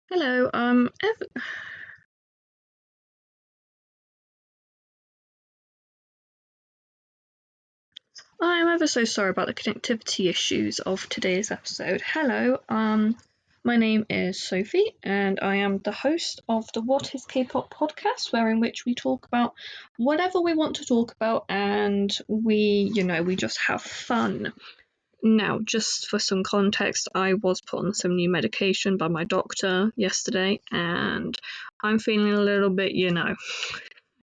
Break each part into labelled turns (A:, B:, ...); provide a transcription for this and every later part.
A: Hello, I'm ever so sorry about the connectivity issues of today's episode. Hello, my name is Sophie, and I am the host of the What is K-pop podcast, in which we talk about whatever we want to talk about, and we just have fun. Now, just for some context, I was put on some new medication by my doctor yesterday, and I'm feeling a little bit,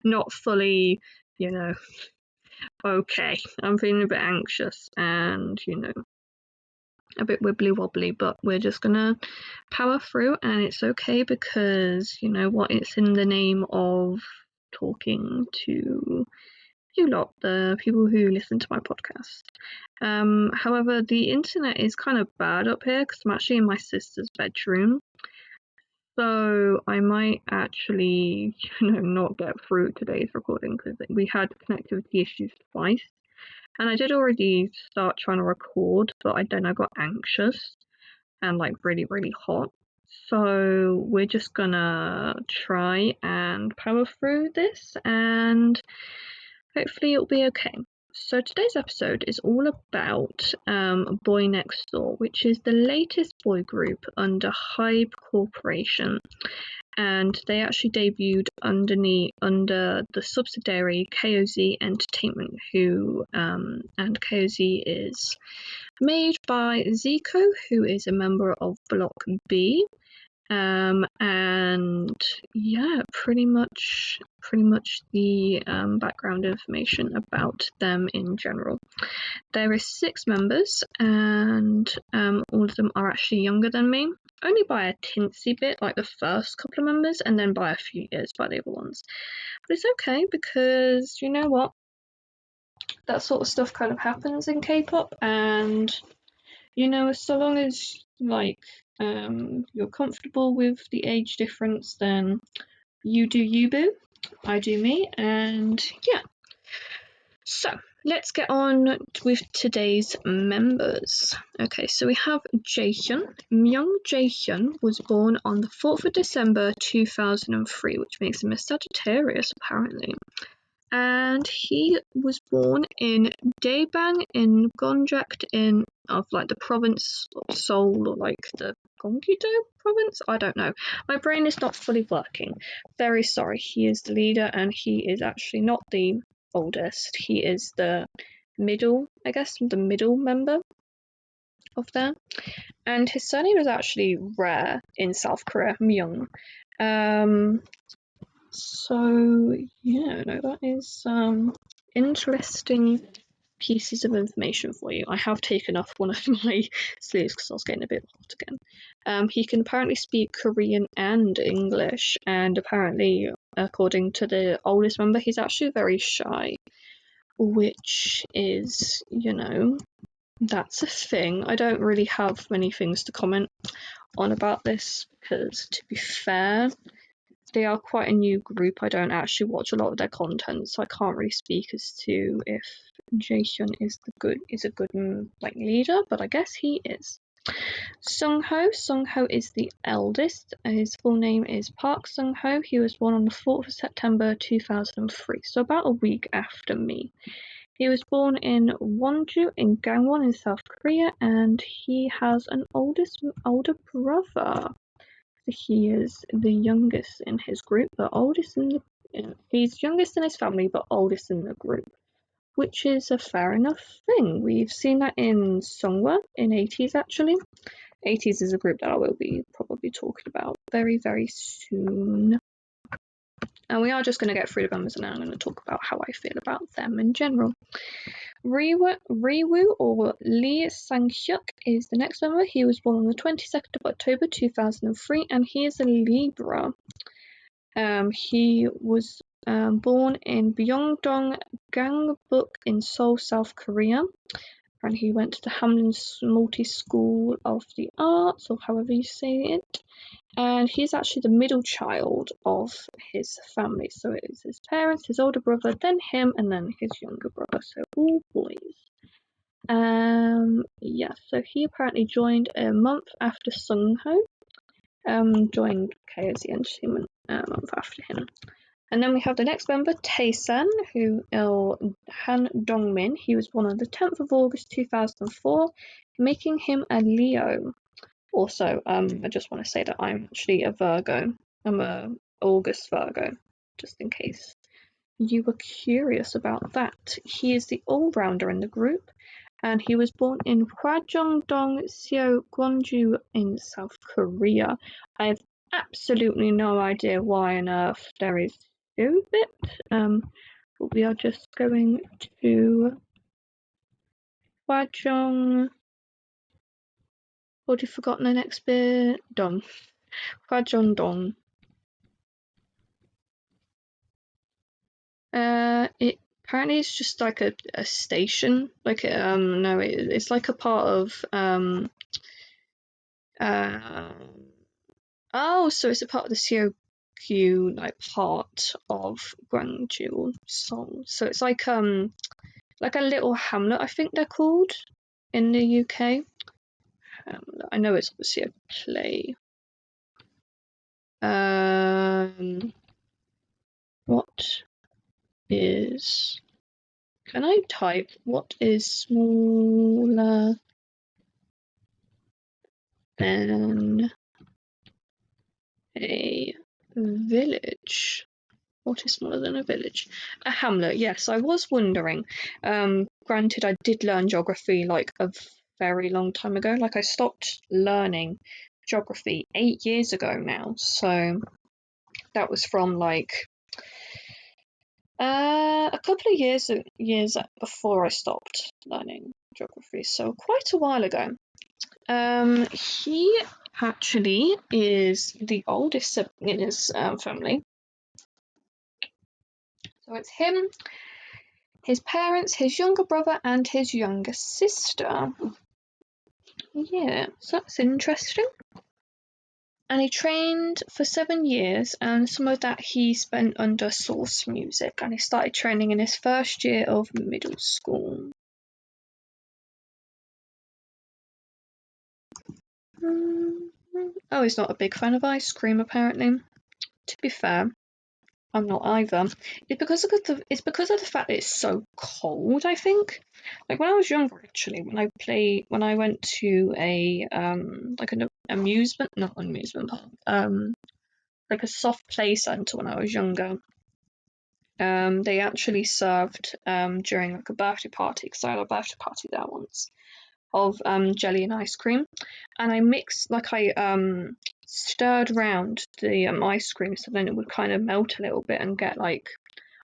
A: not fully, you know, okay. I'm feeling a bit anxious and, a bit wibbly wobbly, but we're just gonna power through, and it's okay because, you know what, it's in the name of talking to you lot, the people who listen to my podcast. However, the internet is kind of bad up here because I'm actually in my sister's bedroom. So I might actually, not get through today's recording because we had connectivity issues twice. And I did already start trying to record, but then I got anxious and really, really hot. So we're just gonna try and power through this and hopefully it'll be okay. So today's episode is all about BoyNextDoor, which is the latest boy group under HYBE Corporation, and they actually debuted under the subsidiary KOZ Entertainment, and KOZ is made by Zico, who is a member of Block B. And yeah, pretty much the background information about them in general. There is 6 members, and all of them are actually younger than me, only by a tinsy bit, like the first couple of members, and then by a few years by the other ones. But it's okay because you know what? That sort of stuff kind of happens in K-pop, and so long as you're comfortable with the age difference, then you do you, boo. I do me, and yeah. So let's get on with today's members. Okay, so we have Jaehyun. Myung Jaehyun was born on the 4th of December 2003, which makes him a Sagittarius apparently. And he was born in Daebang in Gonjak of the province of Seoul, or the Gyeonggi-do province. I don't know. My brain is not fully working. Very sorry. He is the leader, and he is actually not the oldest. He is the middle, I guess, the middle member of there. And his surname is actually rare in South Korea, Myung. So yeah, no, that is interesting pieces of information for you. I have taken off one of my sleeves because I was getting a bit hot again. He can apparently speak Korean and English, and apparently, according to the oldest member, he's actually very shy, which is, that's a thing. I don't really have many things to comment on about this because, to be fair, they are quite a new group. I don't actually watch a lot of their content, so I can't really speak as to if Jaehyun is a good leader, but I guess he is. Sungho is the eldest. His full name is Park Sungho. He was born on the 4th of September 2003, so about a week after me. He was born in Wonju in Gangwon in South Korea, and he has an older brother. He is the youngest in his group, but oldest in he's youngest in his family, but oldest in the group, which is a fair enough thing. We've seen that in Songwa in 80s actually. 80s is a group that I will be probably talking about very, very soon. And we are just going to get through the members, and now I'm going to talk about how I feel about them in general. Riwoo, or Lee Sang-hyuk, is the next member. He was born on the 22nd of October 2003, and he is a Libra. He was born in Byongdong, Gangbuk in Seoul, South Korea, and he went to the Hamlin Multi School of the Arts, or however you say it. And he's actually the middle child of his family. So it is his parents, his older brother, then him, and then his younger brother. So all boys. Yeah, so he apparently joined a month after Sungho. joined KOC Entertainment a month after him. And then we have the next member, Tae-san, who is Han Dongmin. He was born on the 10th of August 2004, making him a Leo. Also, I just want to say that I'm actually a Virgo. I'm a August Virgo, just in case you were curious about that. He is the all-rounder in the group, and he was born in Hwajeongdong, Seo, Gwonju in South Korea. I have absolutely no idea why on earth there is bit, but we are just going to Hwajong. What have you forgotten the next bit? Dong. Hwajeongdong. It apparently it's just like a station. Like no, it's like a part of oh, so it's a part of the Seokyu like part of Gwangju Seoul. So it's like a little hamlet, I think they're called in the UK. I know it's obviously a play. What is? Can I type? What is smaller than a village? What is smaller than a village? A hamlet. Yes, I was wondering. Granted, I did learn geography like a very long time ago. Like I stopped learning geography 8 years ago now. So that was from like a couple of years before I stopped learning geography. So quite a while ago. He actually is the oldest sibling in his family. So it's him, his parents, his younger brother, and his younger sister. Yeah, so that's interesting. And he trained for 7 years, and some of that he spent under Source Music, and he started training in his first year of middle school. Oh, he's not a big fan of ice cream, apparently. To be fair, I'm not either. It's because of the fact that it's so cold, I think. Like when I was younger, actually, when I went to a like an not amusement park, like a soft play centre when I was younger. They actually served during like a birthday party, because I had a birthday party there once, of jelly and ice cream, and I stirred around the ice cream so then it would kind of melt a little bit and get like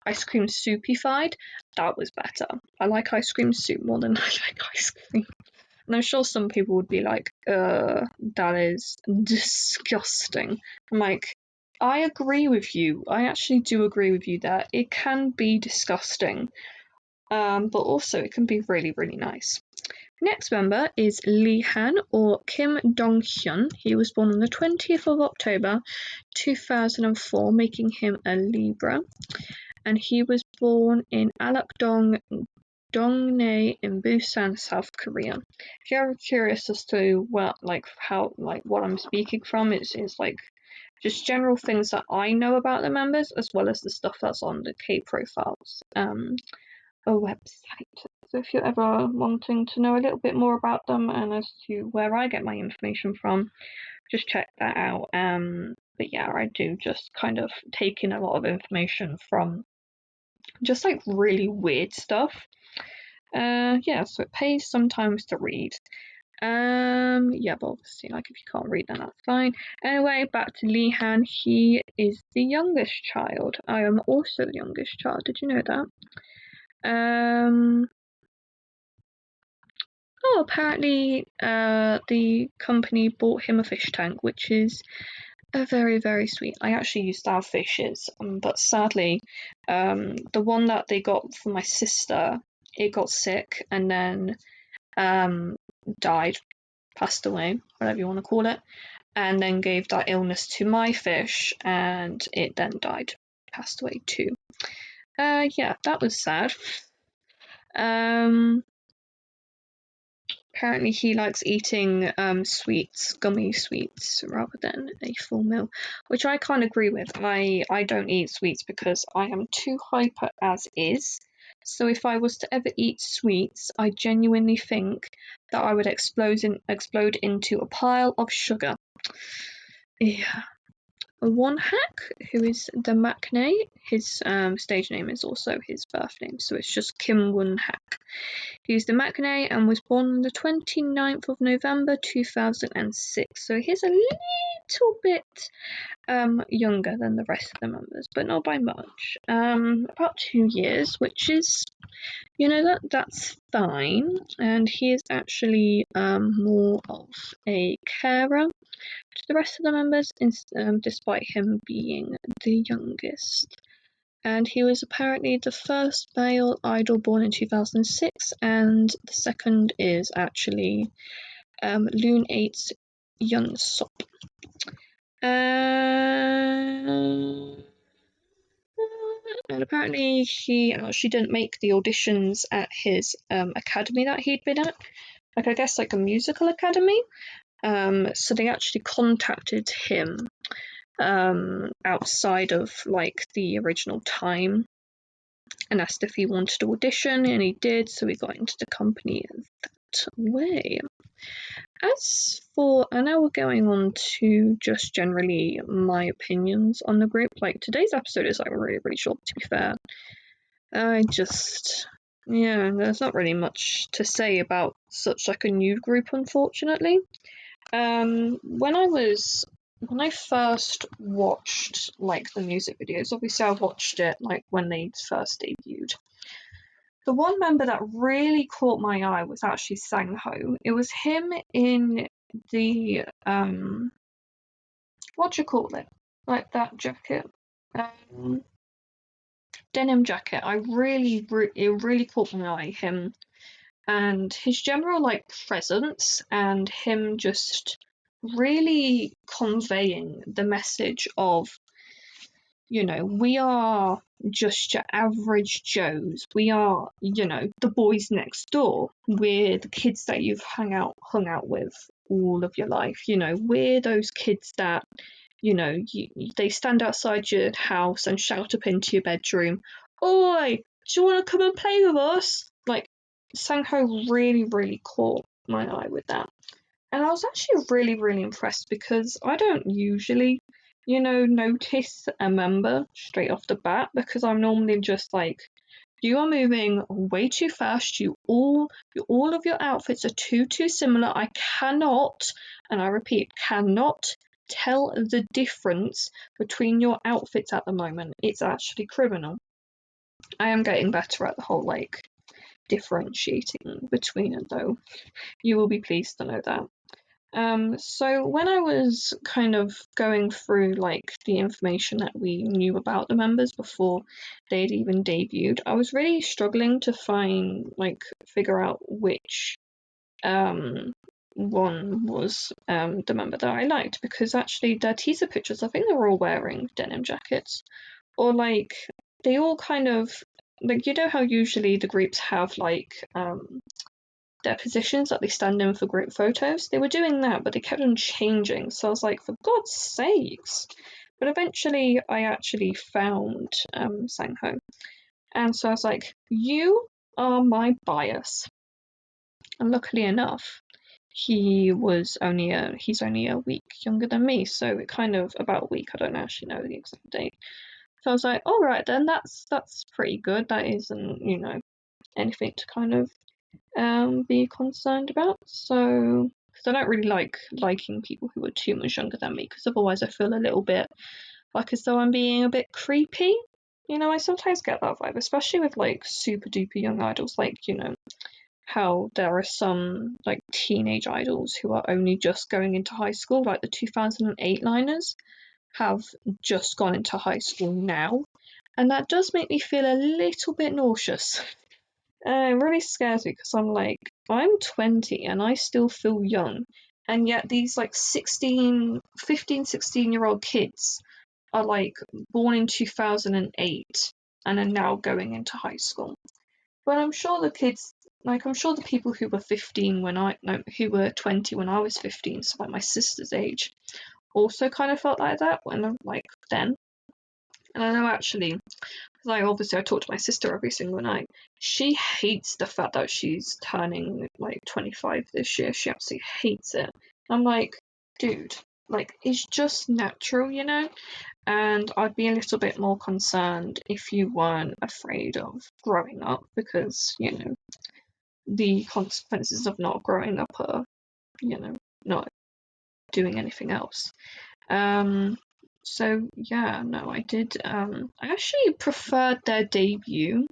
A: ice cream soupified. That was better. I like ice cream soup more than I like ice cream. And I'm sure some people would be like, that is disgusting. I'm like, I agree with you. I actually do agree with you that it can be disgusting. But also it can be really, really nice. Next member is Lee Han, or Kim Dong-hyun. He was born on the 20th of October 2004, making him a Libra. And he was born in Alakdong, Dongnae in Busan, South Korea. If you're ever curious as to what I'm speaking from, it's like just general things that I know about the members, as well as the stuff that's on the K profiles a website. So if you're ever wanting to know a little bit more about them and as to where I get my information from, just check that out. But yeah, I do just kind of take in a lot of information from just like really weird stuff. Yeah, so it pays sometimes to read. Yeah, but obviously, like if you can't read, then that's fine. Anyway, back to Lee Han. He is the youngest child. I am also the youngest child. Did you know that? Oh, apparently, the company bought him a fish tank, which is very, very sweet. I actually used to have fishes, but sadly, the one that they got for my sister, it got sick and then died, passed away, whatever you want to call it, and then gave that illness to my fish, and it then died, passed away too. Yeah, that was sad. apparently he likes eating sweets, gummy sweets, rather than a full meal, which I can't agree with. I don't eat sweets because I am too hyper as is. So if I was to ever eat sweets, I genuinely think that I would explode into a pile of sugar. Yeah. One Hack, who is the Maknae, his stage name is also his birth name, so it's just Kim Won Hack. He's the Maknae and was born on the 29th of November 2006, so he's a little bit younger than the rest of the members, but not by much. About 2 years, which is, that's fine, and he is actually more of a carer to the rest of the members, despite him being the youngest. And he was apparently the first male idol born in 2006, and the second is actually Loon 8's Young Sop. And apparently he actually didn't make the auditions at his academy that he'd been at, like I guess like a musical academy. So they actually contacted him outside of like the original time and asked if he wanted to audition, and he did, so he got into the company that way. As for, and now we're going on to just generally my opinions on the group. Like today's episode is like really, really short, to be fair. There's not really much to say about such like a new group, unfortunately. When I first watched like the music videos, obviously I watched it like when they first debuted. The one member that really caught my eye was actually Sangho. It was him in the what do you call it? Like that jacket, denim jacket. It really caught my eye. Him and his general like presence, and him just really conveying the message of, we are just your average Joes. We are, the boys next door. We're the kids that you've hung out with all of your life. We're those kids that, they stand outside your house and shout up into your bedroom, "Oi, do you want to come and play with us?" Like, Sangho really, really caught my eye with that. And I was actually really, really impressed because I don't usually, notice a member straight off the bat, because I'm normally just like, you are moving way too fast. All of your outfits are too similar. I cannot, and I repeat, cannot tell the difference between your outfits at the moment. It's actually criminal. I am getting better at the whole like differentiating between it, though. You will be pleased to know that. So when I was kind of going through like the information that we knew about the members before they'd even debuted, I was really struggling to figure out which one was the member that I liked, because actually their teaser pictures, I think they were all wearing denim jackets, or like they all kind of like, how usually the groups have like their positions that they stand in for group photos. They were doing that, but they kept on changing. So I was like, for God's sakes. But eventually I actually found Sangho. And so I was like, you are my bias. And luckily enough, he's only a week younger than me. So it kind of, about a week, I don't actually know the exact date. So I was like, all right, then that's pretty good. That isn't, anything to kind of be concerned about. So, because I don't really like liking people who are too much younger than me, because otherwise I feel a little bit like as though I'm being a bit creepy. I sometimes get that vibe, especially with like super duper young idols, like, how there are some like teenage idols who are only just going into high school, like the 2008 liners have just gone into high school now, and that does make me feel a little bit nauseous. It really scares me, because I'm like, I'm 20 and I still feel young, and yet these like 15, 16-year-old kids are like born in 2008 and are now going into high school. But I'm sure the kids like, I'm sure the people who were 15 when who were 20 when I was 15, so like my sister's age, also kind of felt like that when I'm like then. And I know actually, because obviously I talk to my sister every single night. She hates the fact that she's turning like 25 this year. She absolutely hates it. I'm like, dude, like it's just natural, you know? And I'd be a little bit more concerned if you weren't afraid of growing up, because, you know, the consequences of not growing up are, you know, not doing anything else. So yeah, no, I did. I actually preferred their debut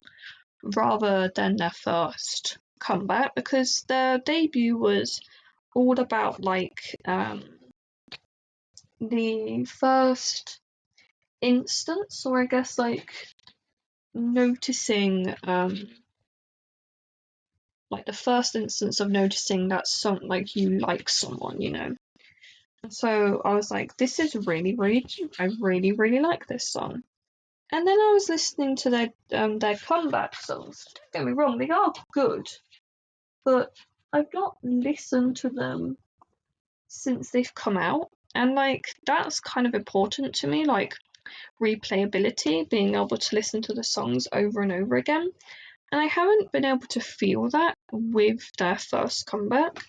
A: rather than their first comeback, because their debut was all about like the first instance, or I guess like noticing like the first instance of noticing that like you like someone, you know. And so I was like, this is really, really cute. I really, really like this song. And then I was listening to their comeback songs. Don't get me wrong, they are good, but I've not listened to them since they've come out. And like that's kind of important to me, like replayability, being able to listen to the songs over and over again. And I haven't been able to feel that with their first comeback,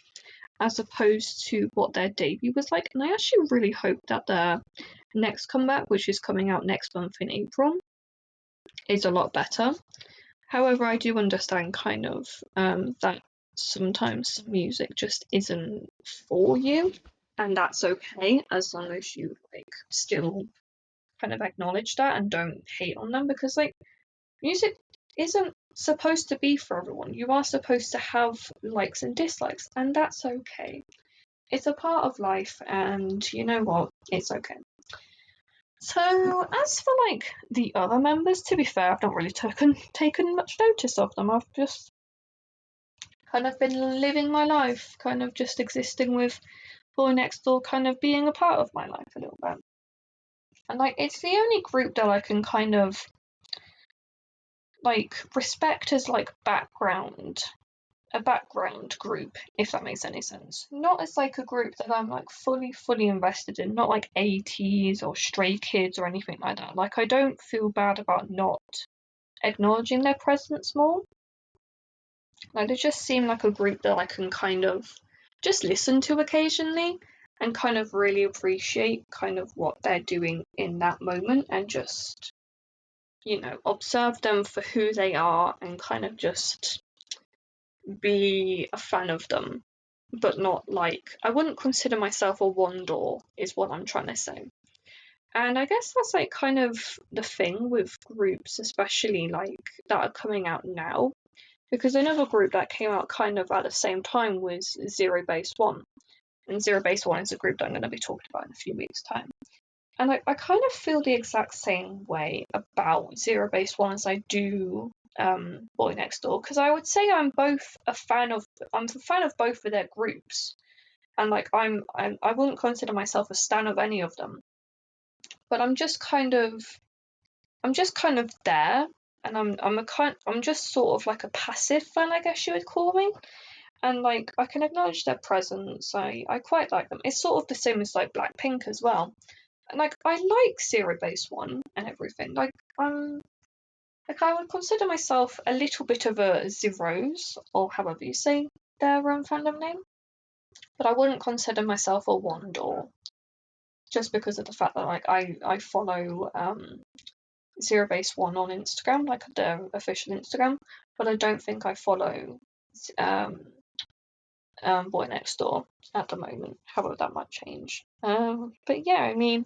A: as opposed to what their debut was like. And I actually really hope that their next comeback, which is coming out next month in April, is a lot better. However, I do understand kind of that sometimes music just isn't for you, and that's okay as long as you like still kind of acknowledge that and don't hate on them, because like music isn't supposed to be for everyone. You are supposed to have likes and dislikes, and that's okay. It's a part of life, and you know what? It's okay. So as for like the other members, to be fair, I've not really taken much notice of them. I've just kind of been living my life, kind of just existing with BoyNextDoor, kind of being a part of my life a little bit. And like it's the only group that I can kind of like respect as like a background group, if that makes any sense. Not as like a group that I'm like fully invested in, not like ATs or Stray Kids or anything like that. Like I don't feel bad about not acknowledging their presence more. Like they just seem like a group that I can kind of just listen to occasionally and kind of really appreciate kind of what they're doing in that moment, and just, you know, observe them for who they are and kind of just be a fan of them, but not like I wouldn't consider myself a one-door, is what I'm trying to say. And I guess that's like kind of the thing with groups, especially like that are coming out now, because another group that came out kind of at the same time was Zero Base One, and Zero Base One is a group that I'm going to be talking about in a few weeks' time. And I kind of feel the exact same way about Zero Base One as I do BoyNextDoor, because I would say I'm a fan of both of their groups, and like I wouldn't consider myself a stan of any of them, but I'm just kind of there, and I'm just sort of like a passive fan, I guess you would call me. And like I can acknowledge their presence. I quite like them. It's sort of the same as like Blackpink as well. And like I like Zero Base One and everything. Like I would consider myself a little bit of a Zeros, or however you say their fandom name, but I wouldn't consider myself a one door, just because of the fact that like I follow Zero Base One on Instagram, like their official Instagram, but I don't think I follow BoyNextDoor at the moment. However, that might change. But yeah, I mean,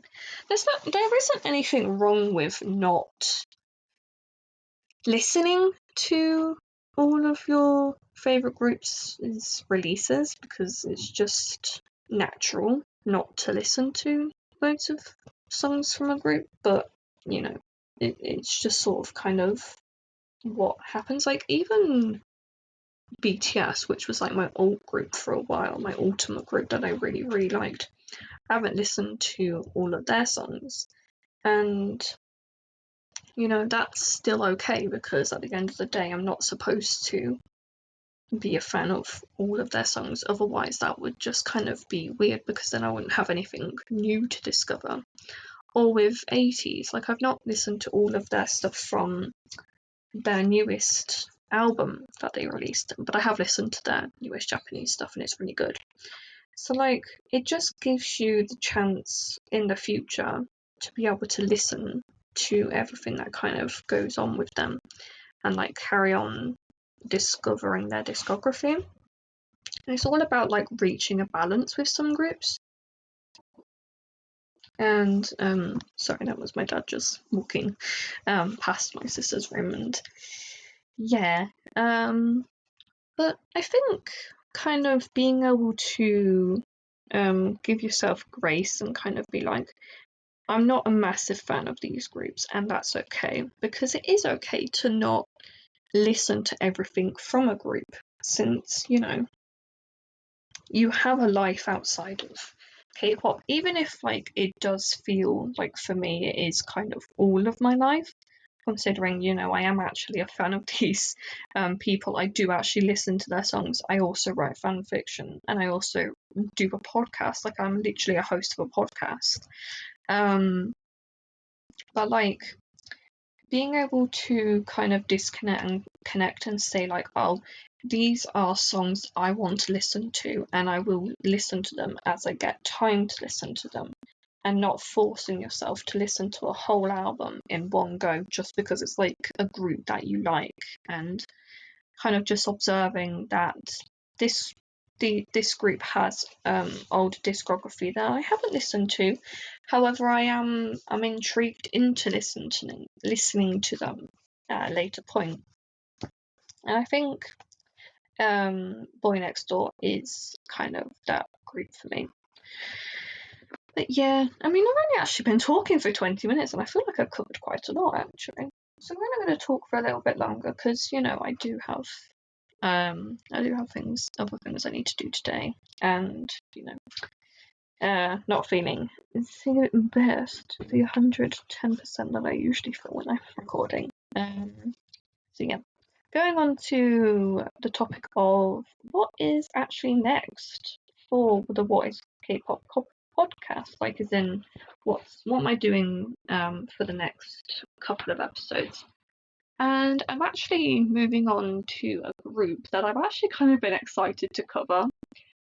A: there isn't anything wrong with not listening to all of your favorite groups' releases, because it's just natural not to listen to loads of songs from a group, but you know, it's just sort of kind of what happens. Like even BTS, which was like my alt group for a while, my ultimate group that I really, really liked, I haven't listened to all of their songs, and you know, that's still okay, because at the end of the day I'm not supposed to be a fan of all of their songs, otherwise that would just kind of be weird, because then I wouldn't have anything new to discover. Or with 80s, like I've not listened to all of their stuff from their newest album that they released, but I have listened to their newest Japanese stuff and it's really good. So like it just gives you the chance in the future to be able to listen to everything that kind of goes on with them and like carry on discovering their discography. And it's all about like reaching a balance with some groups. And sorry, that was my dad just walking past my sister's room, and yeah, but I think kind of being able to give yourself grace and kind of be like, I'm not a massive fan of these groups, and that's okay, because it is okay to not listen to everything from a group, since, you know, you have a life outside of K-pop, even if like it does feel like for me it is kind of all of my life, considering, you know, I am actually a fan of these people. I do actually listen to their songs. I also write fan fiction, and I also do a podcast. Like I'm literally a host of a podcast. But like being able to kind of disconnect and connect and say like, oh, these are songs I want to listen to, and I will listen to them as I get time to listen to them, and not forcing yourself to listen to a whole album in one go just because it's like a group that you like, and kind of just observing that this group has old discography that I haven't listened to. However, I'm intrigued into listening to them at a later point. And I think BoyNextDoor is kind of that group for me. But yeah, I mean, I've only actually been talking for 20 minutes, and I feel like I've covered quite a lot actually. So I'm only going to talk for a little bit longer because, you know, I do have other things I need to do today, and you know, not feeling the best, the 110% that I usually feel when I'm recording. So yeah, going on to the topic of what is actually next for the What is K-pop podcast, like as in what am I doing for the next couple of episodes. And I'm actually moving on to a group that I've actually kind of been excited to cover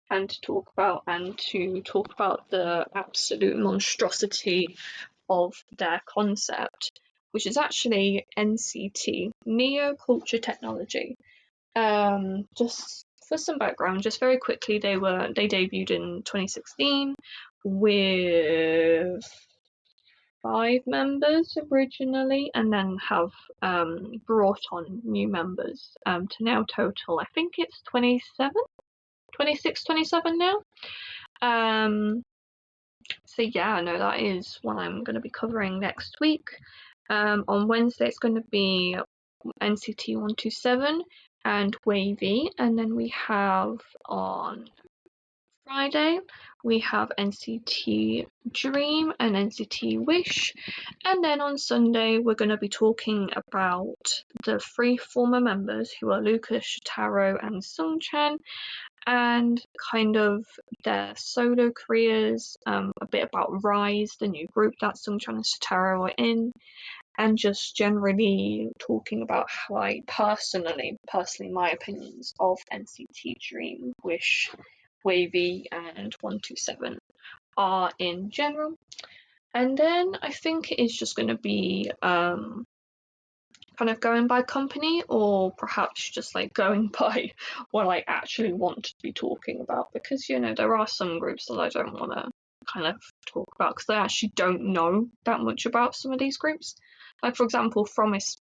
A: and to talk about, and to talk about the absolute monstrosity of their concept, which is actually NCT, Neo Culture Technology. Just for some background, just very quickly, they debuted in 2016 with 5 members originally, and then have brought on new members to now total, I think it's 26, 27 now. So yeah, no, that is what I'm going to be covering next week. On Wednesday it's going to be NCT 127 and Wavy, and then we have on Friday we have NCT Dream and NCT Wish, and then on Sunday we're going to be talking about the 3 former members, who are Lucas, Shotaro and Sungchan, and kind of their solo careers, a bit about Rise, the new group that Sungchan and Shotaro are in, and just generally talking about how I personally my opinions of NCT Dream, Wish, Wavy and 127 are in general. And then I think it is just going to be kind of going by company, or perhaps just like going by what I actually want to be talking about, because, you know, there are some groups that I don't want to kind of talk about because I actually don't know that much about some of these groups. Like, for example, Promise,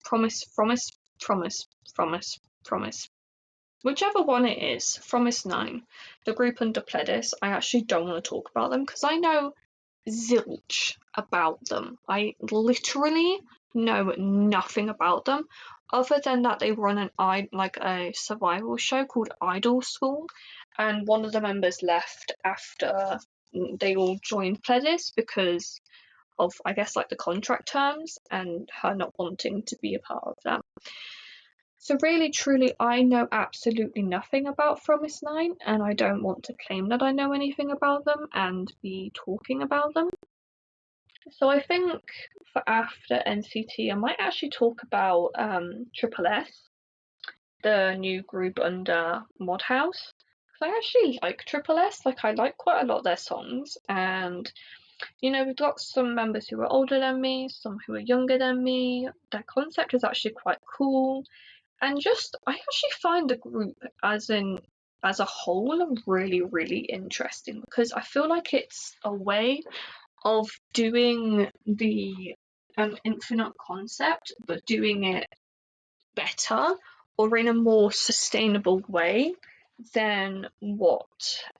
A: whichever one it is, Promise 9, the group under Pledis, I actually don't want to talk about them because I know zilch about them. I literally know nothing about them, other than that they run a survival show called Idol School, and one of the members left after they all joined Pledis because of, I guess, like the contract terms and her not wanting to be a part of that. So really, truly, I know absolutely nothing about Promise 9, and I don't want to claim that I know anything about them and be talking about them. So I think for after NCT, I might actually talk about Triple S, the new group under Mod House. I actually like Triple S, like I like quite a lot of their songs, and you know, we've got some members who are older than me, some who are younger than me. Their concept is actually quite cool. And just, I actually find the group as a whole really, really interesting, because I feel like it's a way of doing the infinite concept, but doing it better or in a more sustainable way than what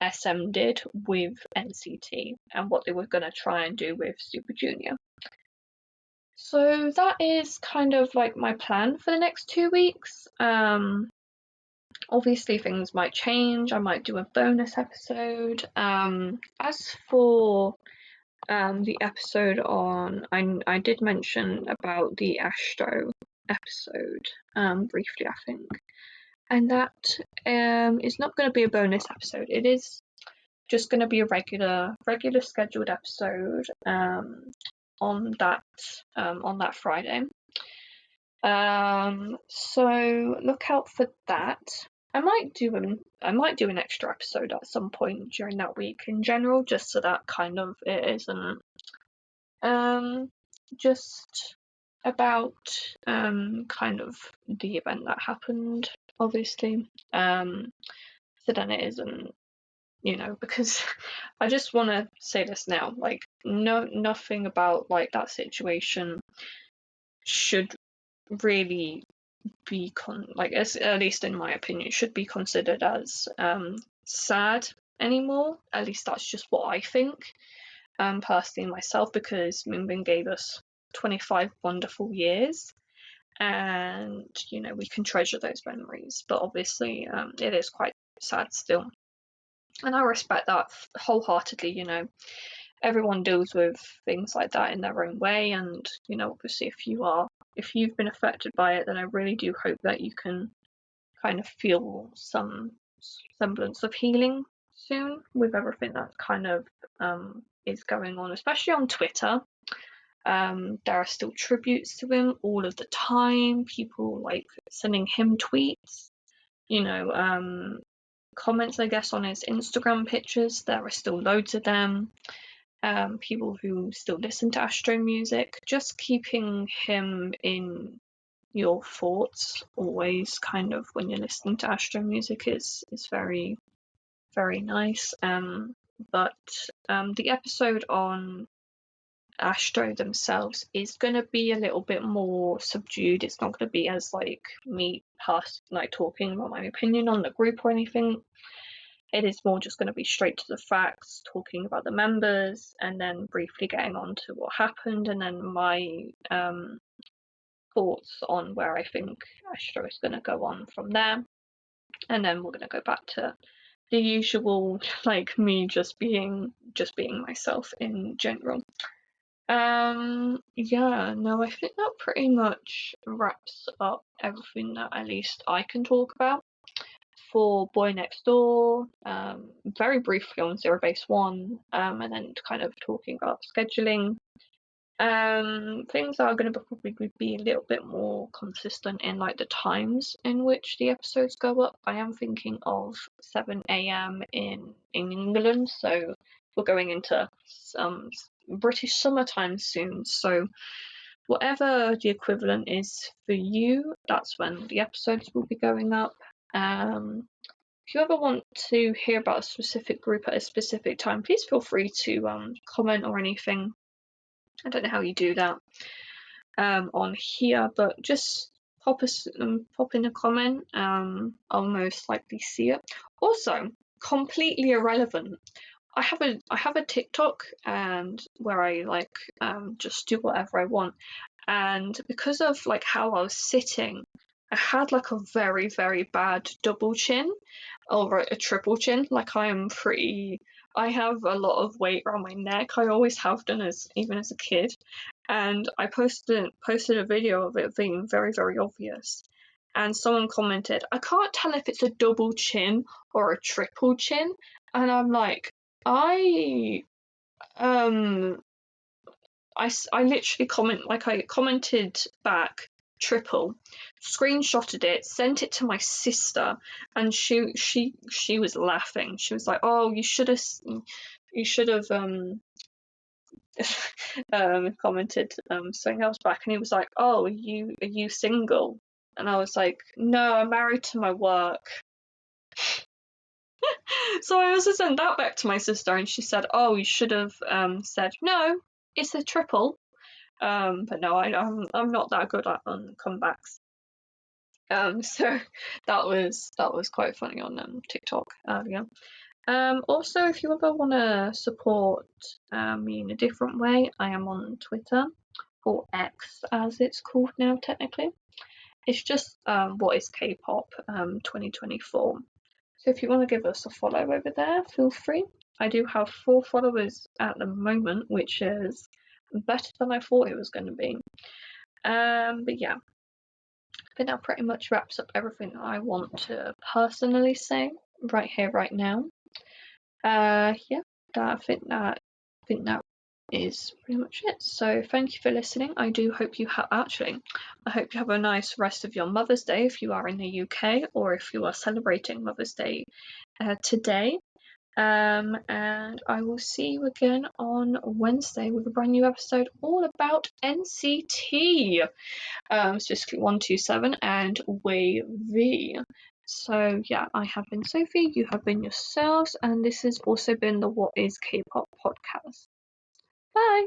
A: SM did with NCT and what they were going to try and do with Super Junior. So that is kind of like my plan for the next 2 weeks. Obviously things might change. I might do a bonus episode. As for the episode on, I did mention about the ASTRO episode briefly, I think, and that is not going to be a bonus episode. It is just going to be a regular scheduled episode on that Friday. So look out for that. I might do an extra episode at some point during that week in general, just so that kind of it isn't just about kind of the event that happened, obviously. So then it isn't, you know, because I just want to say this now, like nothing about like that situation should really be like, as at least in my opinion, should be considered as sad anymore. At least that's just what I think, personally myself, because Moonbin gave us 25 wonderful years, and you know, we can treasure those memories. But obviously, it is quite sad still, and I respect that wholeheartedly. You know, everyone deals with things like that in their own way, and you know, obviously, if you've been affected by it, then I really do hope that you can kind of feel some semblance of healing soon with everything that kind of is going on, especially on Twitter. There are still tributes to him all of the time, people like sending him tweets, you know, comments, I guess, on his Instagram pictures. There are still loads of them. People who still listen to Astro music, just keeping him in your thoughts always, kind of, when you're listening to Astro music is very, very nice. But the episode on Astro themselves is going to be a little bit more subdued. It's not going to be as like me past like talking about my opinion on the group or anything. It is more just going to be straight to the facts, talking about the members, and then briefly getting on to what happened, and then my thoughts on where I think Astro is going to go on from there. And then we're going to go back to the usual, like me just being myself in general. Yeah, no, I think that pretty much wraps up everything that at least I can talk about for BoyNextDoor. Very briefly on Zero Base One, and then kind of talking about scheduling. Things are going to probably be a little bit more consistent in like the times in which the episodes go up. I am thinking of 7 a.m. in England, so we're going into some British summertime soon. So whatever the equivalent is for you, that's when the episodes will be going up. If you ever want to hear about a specific group at a specific time, please feel free to comment or anything. I don't know how you do that on here, but just pop in a comment. I'll most likely see it. Also, completely irrelevant, I have a TikTok, and where I like just do whatever I want, and because of like how I was sitting, I had like a very, very bad double chin, or a triple chin. Like I have a lot of weight around my neck. I always have done, even as a kid, and I posted a video of it being very, very obvious. and someone commented, I can't tell if it's a double chin or a triple chin, and I'm like, I literally I commented back triple, screenshotted it, sent it to my sister, and she was laughing. She was like, "Oh, you should have commented something else back," and he was like, "Oh, are you single?" And I was like, "No, I'm married to my work." So I also sent that back to my sister, and she said, "Oh, you should have said no, it's a triple." But no, I'm not that good at comebacks. So that was quite funny on TikTok earlier. Also, if you ever want to support me in a different way, I am on Twitter, or X as it's called now technically. It's just what is K-pop 2024. So if you want to give us a follow over there, feel free. I do have 4 followers at the moment, which is better than I thought it was going to be. But yeah, I think that pretty much wraps up everything I want to personally say right here, right now. Yeah, I think that is pretty much it. So thank you for listening. I do hope you have I hope you have a nice rest of your Mother's Day if you are in the UK, or if you are celebrating Mother's Day today. And I will see you again on Wednesday with a brand new episode all about NCT, specifically 127 and WayV. So yeah, I have been Sophie, you have been yourselves, and this has also been the What is K-pop podcast. Bye!